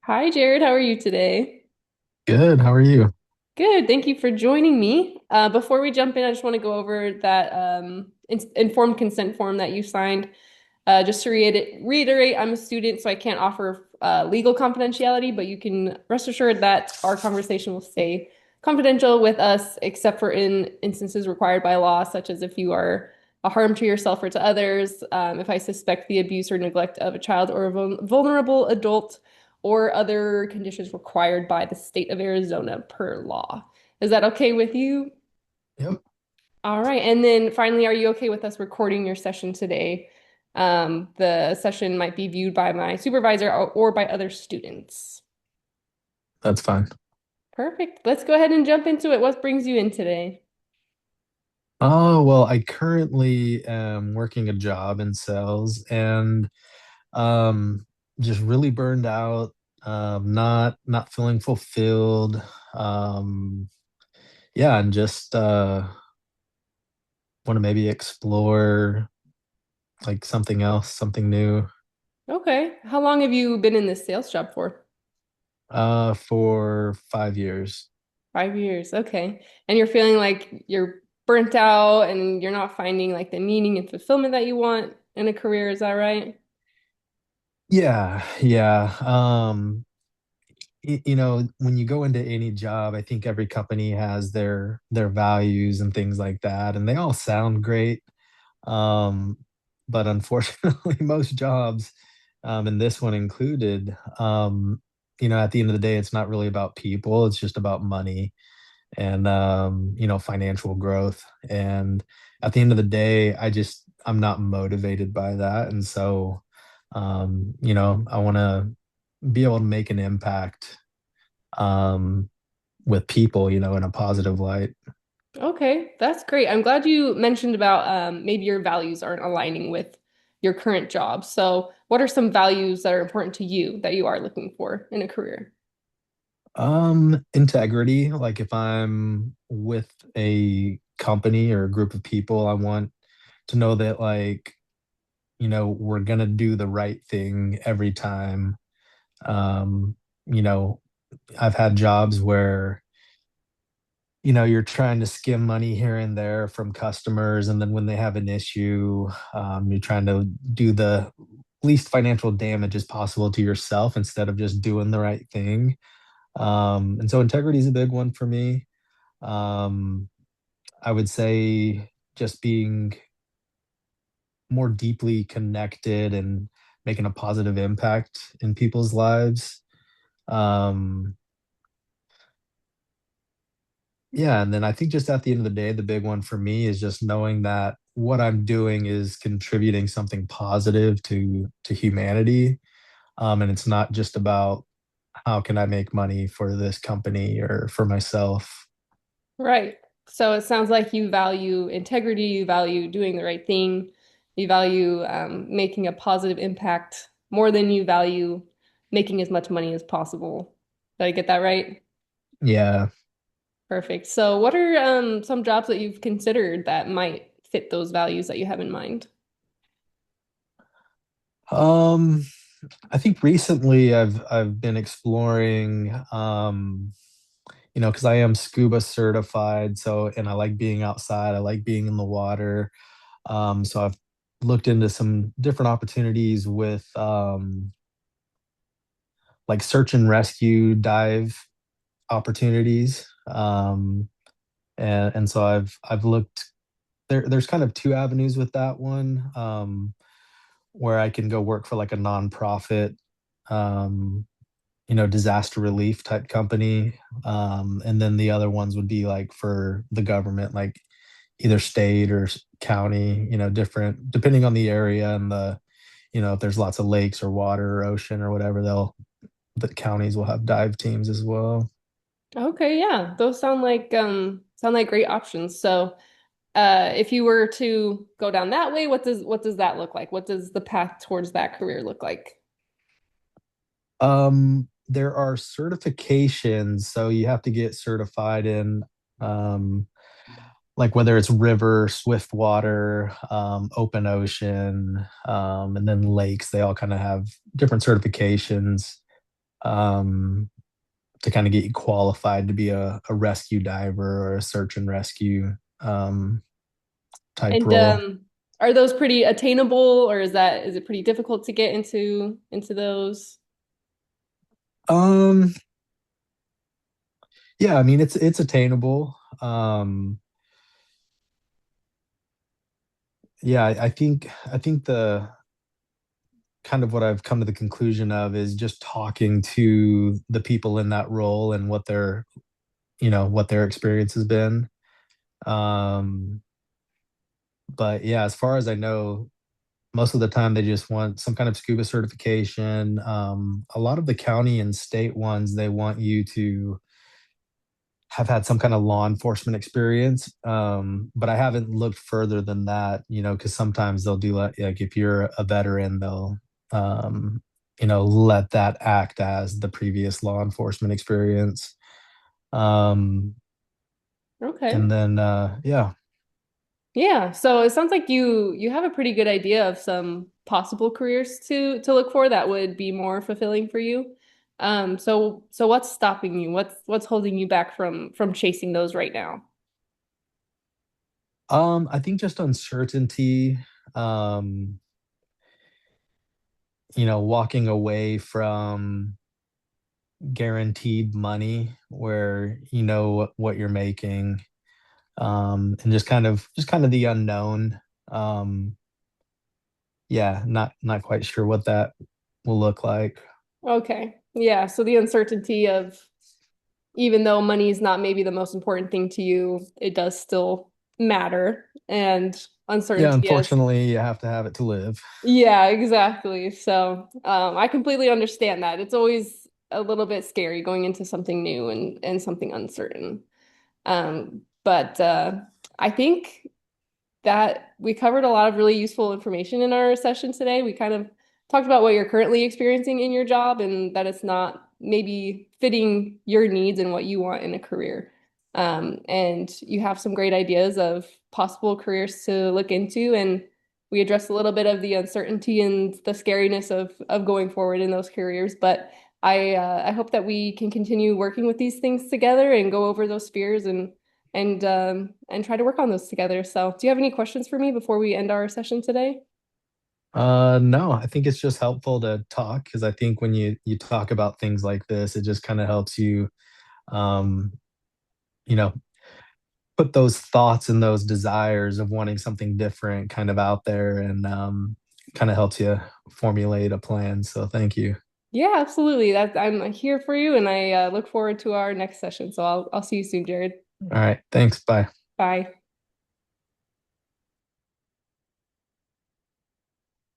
Hi, Jared. How are you today? Good. How are you? Good. Thank you for joining me. Before we jump in, I just want to go over that informed consent form that you signed. Just to reiterate, I'm a student, so I can't offer legal confidentiality, but you can rest assured that our conversation will stay confidential with us, except for in instances required by law, such as if you are a harm to yourself or to others, if I suspect the abuse or neglect of a child or a vulnerable adult, or other conditions required by the state of Arizona per law. Is that okay with you? Yep, All right. And then finally, are you okay with us recording your session today? The session might be viewed by my supervisor or by other students. that's fine. Perfect. Let's go ahead and jump into it. What brings you in today? Oh, well, I currently am working a job in sales and um just really burned out, not feeling fulfilled. Um yeah, and just want to maybe explore like something else, something new Okay. How long have you been in this sales job for? for 5 years. 5 years. Okay. And you're feeling like you're burnt out and you're not finding like the meaning and fulfillment that you want in a career. Is that right? Yeah, yeah. When you go into any job, I think every company has their values and things like that, and they all sound great. Um, but unfortunately, most jobs, and this one included, at the end of the day, it's not really about people. It's just about money and financial growth. And at the end of the day, I'm not motivated by that, and so I want to be able to make an impact um, with people, in a positive light. Okay, that's great. I'm glad you mentioned about maybe your values aren't aligning with your current job. So, what are some values that are important to you that you are looking for in a career? Integrity, like if I'm with a company or a group of people, I want to know that we're gonna do the right thing every time. Um, you know, I've had jobs where you're trying to skim money here and there from customers, and then when they have an issue, you're trying to do the least financial damage as possible to yourself instead of just doing the right thing. And so integrity is a big one for me. um, I would say just being more deeply connected and making a positive impact in people's lives. um, Yeah, and then I think just at the end of the day, the big one for me is just knowing that what I'm doing is contributing something positive to humanity. And it's not just about how can I make money for this company or for myself. Right. So, it sounds like you value integrity, you value doing the right thing, you value making a positive impact more than you value making as much money as possible. Did I get that right? Yeah. Perfect. So, what are some jobs that you've considered that might fit those values that you have in mind? Um, I think recently I've been exploring, because I am scuba certified, so and I like being outside, I like being in the water. So I've looked into some different opportunities with like search and rescue dive opportunities. And so I've looked there's kind of two avenues with that one, where I can go work for like a nonprofit, um, disaster relief type company. And then the other ones would be like for the government, like either state or county, different depending on the area and if there's lots of lakes or water or ocean or whatever, the counties will have dive teams as well. Okay, yeah, those sound like great options. So, if you were to go down that way, what does that look like? What does the path towards that career look like? There are certifications, so you have to get certified in, um, like whether it's river, swift water, open ocean, and then lakes. They all kind of have different certifications. um, to kind of get you qualified to be a rescue diver or a search and rescue um, type And role. are those pretty attainable, or is it pretty difficult to get into those? Um, yeah, I mean it's attainable. Yeah, I think the kind of what I've come to the conclusion of is just talking to the people in that role and what their experience has been. Um, but yeah, as far as I know, most of the time they just want some kind of scuba certification. A lot of the county and state ones, they want you to have had some kind of law enforcement experience. But I haven't looked further than that, because sometimes they'll do like if you're a veteran, they'll um, let that act as the previous law enforcement experience. Um, Okay. and then yeah. Yeah, so it sounds like you have a pretty good idea of some possible careers to look for that would be more fulfilling for you. So what's stopping you? What's holding you back from chasing those right now? I think just uncertainty, um, walking away from guaranteed money where you know what you're making, and just kind of the unknown. Um, yeah, not quite sure what that will look like. Okay. Yeah, so the uncertainty of even though money is not maybe the most important thing to you, it does still matter. And Yeah, uncertainty as unfortunately, you have to have it to live. yeah, exactly. So I completely understand that. It's always a little bit scary going into something new and something uncertain. But I think that we covered a lot of really useful information in our session today. We kind of talked about what you're currently experiencing in your job and that it's not maybe fitting your needs and what you want in a career. And you have some great ideas of possible careers to look into. And we addressed a little bit of the uncertainty and the scariness of going forward in those careers. But I hope that we can continue working with these things together and go over those fears and try to work on those together. So, do you have any questions for me before we end our session today? No, I think it's just helpful to talk because I think when you talk about things like this, it just kind of helps you, um, you know, put those thoughts and those desires of wanting something different kind of out there, and kind of helps you formulate a plan. So thank you. Yeah, absolutely. I'm here for you, and I look forward to our next session. So I'll see you soon, Jared. All right, thanks. Bye. Bye.